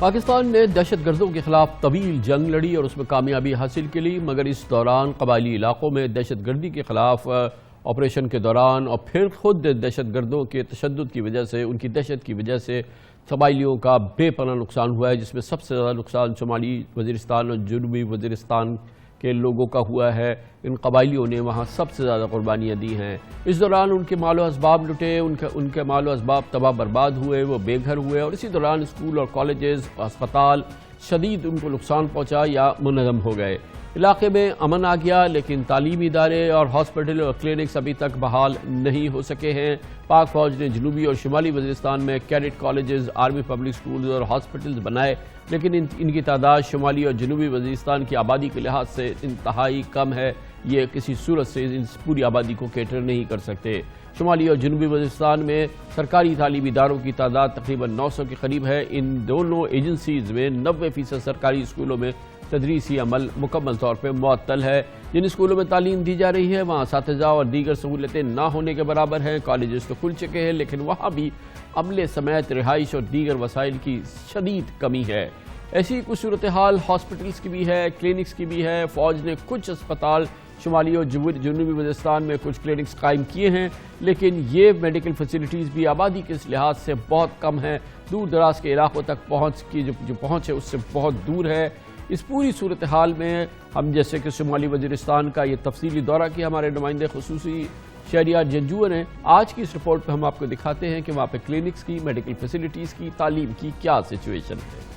پاکستان نے دہشت گردوں کے خلاف طویل جنگ لڑی اور اس میں کامیابی حاصل کی لی، مگر اس دوران قبائلی علاقوں میں دہشت گردی کے خلاف آپریشن کے دوران اور پھر خود دہشت گردوں کے تشدد کی وجہ سے، ان کی دہشت کی وجہ سے قبائلیوں کا بے پناہ نقصان ہوا ہے، جس میں سب سے زیادہ نقصان شمالی وزیرستان اور جنوبی وزیرستان کے لوگوں کا ہوا ہے۔ ان قبائلیوں نے وہاں سب سے زیادہ قربانیاں دی ہیں۔ اس دوران ان کے مال و اسباب لٹے، ان کے مال و اسباب تباہ برباد ہوئے، وہ بے گھر ہوئے، اور اسی دوران اسکول اور کالجز، اسپتال شدید ان کو نقصان پہنچا یا منہدم ہو گئے۔ علاقے میں امن آ گیا، لیکن تعلیمی ادارے اور ہاسپٹل اور کلینکس ابھی تک بحال نہیں ہو سکے ہیں۔ پاک فوج نے جنوبی اور شمالی وزیرستان میں cadet colleges, army public schools اور ہاسپٹلز بنائے، لیکن ان کی تعداد شمالی اور جنوبی وزیرستان کی آبادی کے لحاظ سے انتہائی کم ہے۔ یہ کسی صورت سے اس پوری آبادی کو کیٹر نہیں کر سکتے۔ شمالی اور جنوبی وزیرستان میں سرکاری تعلیمی اداروں کی تعداد تقریباً 900 کے قریب ہے۔ ان دونوں ایجنسیز میں 90% سرکاری اسکولوں میں تدریسی عمل مکمل طور پہ معطل ہے۔ جن اسکولوں میں تعلیم دی جا رہی ہے وہاں اساتذہ اور دیگر سہولتیں نہ ہونے کے برابر ہیں۔ کالجز تو کھل چکے ہیں، لیکن وہاں بھی عملے سمیت رہائش اور دیگر وسائل کی شدید کمی ہے۔ ایسی کچھ صورتحال ہاسپٹلز کی بھی ہے، کلینکس کی بھی ہے۔ فوج نے کچھ اسپتال شمالی اور جنوبی وزیرستان میں کچھ کلینکس قائم کیے ہیں، لیکن یہ میڈیکل فیسلٹیز بھی آبادی کے اس لحاظ سے بہت کم ہیں۔ دور دراز کے علاقوں تک پہنچ کی جو پہنچ ہے اس سے بہت دور ہے۔ اس پوری صورتحال میں ہم جیسے کہ شمالی وزیرستان کا یہ تفصیلی دورہ کیا ہمارے نمائندے خصوصی شہریار جنجوع نے، آج کی اس رپورٹ پہ ہم آپ کو دکھاتے ہیں کہ وہاں پہ کلینکس کی، میڈیکل فیسلٹیز کی، تعلیم کی کیا سچویشن ہے۔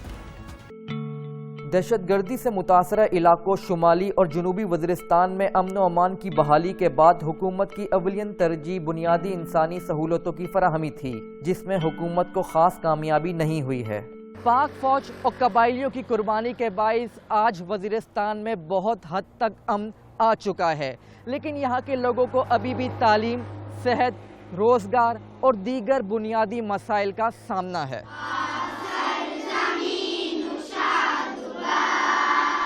دہشت گردی سے متاثرہ علاقوں شمالی اور جنوبی وزیرستان میں امن و امان کی بحالی کے بعد حکومت کی اولین ترجیح بنیادی انسانی سہولتوں کی فراہمی تھی، جس میں حکومت کو خاص کامیابی نہیں ہوئی ہے۔ پاک فوج اور قبائلیوں کی قربانی کے باعث آج وزیرستان میں بہت حد تک امن آ چکا ہے، لیکن یہاں کے لوگوں کو ابھی بھی تعلیم، صحت، روزگار اور دیگر بنیادی مسائل کا سامنا ہے۔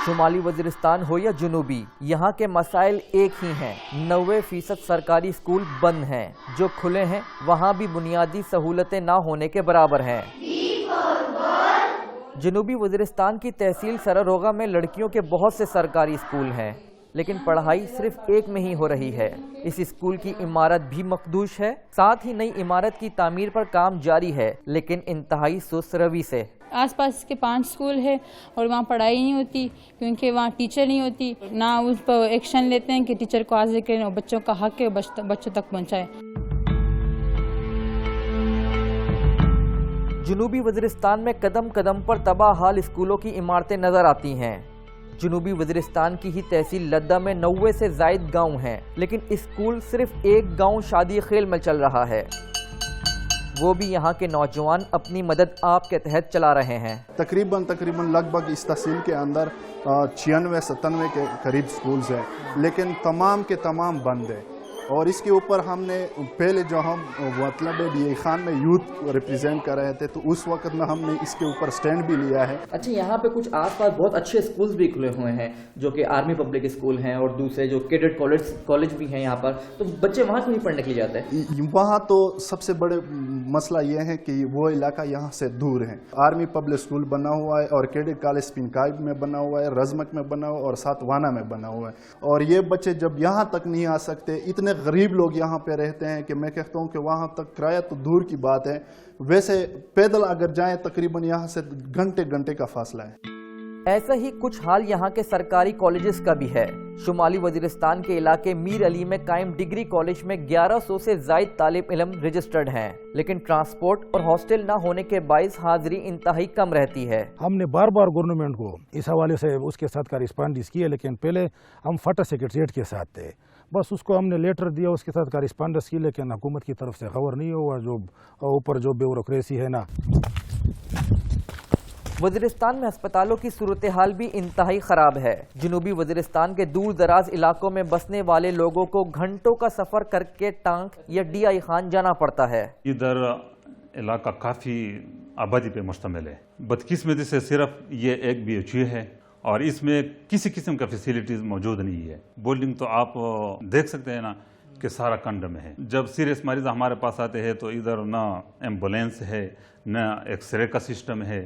شمالی وزیرستان ہو یا جنوبی، یہاں کے مسائل ایک ہی ہیں۔ 90% سرکاری اسکول بند ہیں، جو کھلے ہیں وہاں بھی بنیادی سہولتیں نہ ہونے کے برابر ہیں۔ جنوبی وزیرستان کی تحصیل سراروغہ میں لڑکیوں کے بہت سے سرکاری اسکول ہیں، لیکن پڑھائی صرف ایک میں ہی ہو رہی ہے۔ اس اسکول کی عمارت بھی مخدوش ہے، ساتھ ہی نئی عمارت کی تعمیر پر کام جاری ہے، لیکن انتہائی سست روی سے۔ آس پاس کے 5 اسکول ہے اور وہاں پڑھائی نہیں ہوتی، کیونکہ وہاں ٹیچر نہیں ہوتی، نہ اس پر ایکشن لیتے ہیں کہ ٹیچر کو حاضر کریں اور بچوں کا حق ہے بچوں تک پہنچائے۔ جنوبی وزیرستان میں قدم قدم پر تباہ حال اسکولوں کی عمارتیں نظر آتی ہیں۔ جنوبی وزیرستان کی ہی تحصیل لدہ میں 90 سے زائد گاؤں ہیں، لیکن اسکول صرف ایک گاؤں شادی خیل میں چل رہا ہے، وہ بھی یہاں کے نوجوان اپنی مدد آپ کے تحت چلا رہے ہیں۔ تقریباً لگ بھگ اس تحصیل کے اندر 96-97 کے قریب سکولز ہیں، لیکن تمام کے تمام بند ہیں، اور اس کے اوپر ہم نے پہلے جو ہم مطلب ڈی خان میں یوتھ ریپریزینٹ کر رہے تھے تو اس وقت میں ہم نے اس کے اوپر سٹینڈ بھی لیا ہے۔ اچھا، یہاں پہ کچھ آس پاس بہت اچھے اسکولز بھی کھلے ہوئے ہیں، جو کہ آرمی پبلک اسکول ہیں اور دوسرے جو کیڈٹ کالج بھی ہیں یہاں پر، تو بچے وہاں کیوں نہیں پڑھنے کے لیے جاتے ہیں؟ وہاں تو سب سے بڑے مسئلہ یہ ہے کہ وہ علاقہ یہاں سے دور ہے۔ آرمی پبلک اسکول بنا ہوا ہے اور کیڈٹ کالج پنکائب میں بنا ہوا ہے، رزمک میں بنا ہوا ہے اور ساتھ وانا میں بنا ہوا ہے، اور یہ بچے جب یہاں تک نہیں آ سکتے، اتنے غریب لوگ یہاں پہ رہتے ہیں کہ میں کہتا ہوں کہ وہاں تک کرایہ تو دور کی بات ہے، ویسے پیدل اگر جائیں تقریباً یہاں سے گھنٹے کا فاصلہ ہے۔ ایسا ہی کچھ حال یہاں کے سرکاری کالجز کا بھی ہے۔ شمالی وزیرستان کے علاقے میر علی میں قائم ڈگری کالج میں 1100 سے زائد طالب علم رجسٹرڈ ہیں، لیکن ٹرانسپورٹ اور ہاسٹل نہ ہونے کے باعث حاضری انتہائی کم رہتی ہے۔ ہم نے بار بار گورنمنٹ کو اس حوالے سے اس کے ساتھ کارسپانڈنس کی ہے، لیکن پہلے ہم فٹا سیکریٹریٹ کے ساتھ تھے، بس اس کو ہم نے لیٹر دیا، اس کے ساتھ کارسپانڈنس کی، لیکن حکومت کی طرف سے خبر نہیں ہوا، جو اوپر جو بیوروکریسی ہے نا۔ وزیرستان میں ہسپتالوں کی صورتحال بھی انتہائی خراب ہے۔ جنوبی وزیرستان کے دور دراز علاقوں میں بسنے والے لوگوں کو گھنٹوں کا سفر کر کے ٹانک یا ڈی آئی خان جانا پڑتا ہے۔ ادھر علاقہ کافی آبادی پہ مشتمل ہے، بدقسمتی سے صرف یہ ایک BHU ہے اور اس میں کسی قسم کا فیسیلیٹیز موجود نہیں ہے۔ بولڈنگ تو آپ دیکھ سکتے ہیں نا کہ سارا کنڈم ہے۔ جب سیریس مریض ہمارے پاس آتے ہیں تو ادھر نہ ایمبولینس ہے، نہ ایکس رے کا سسٹم ہے،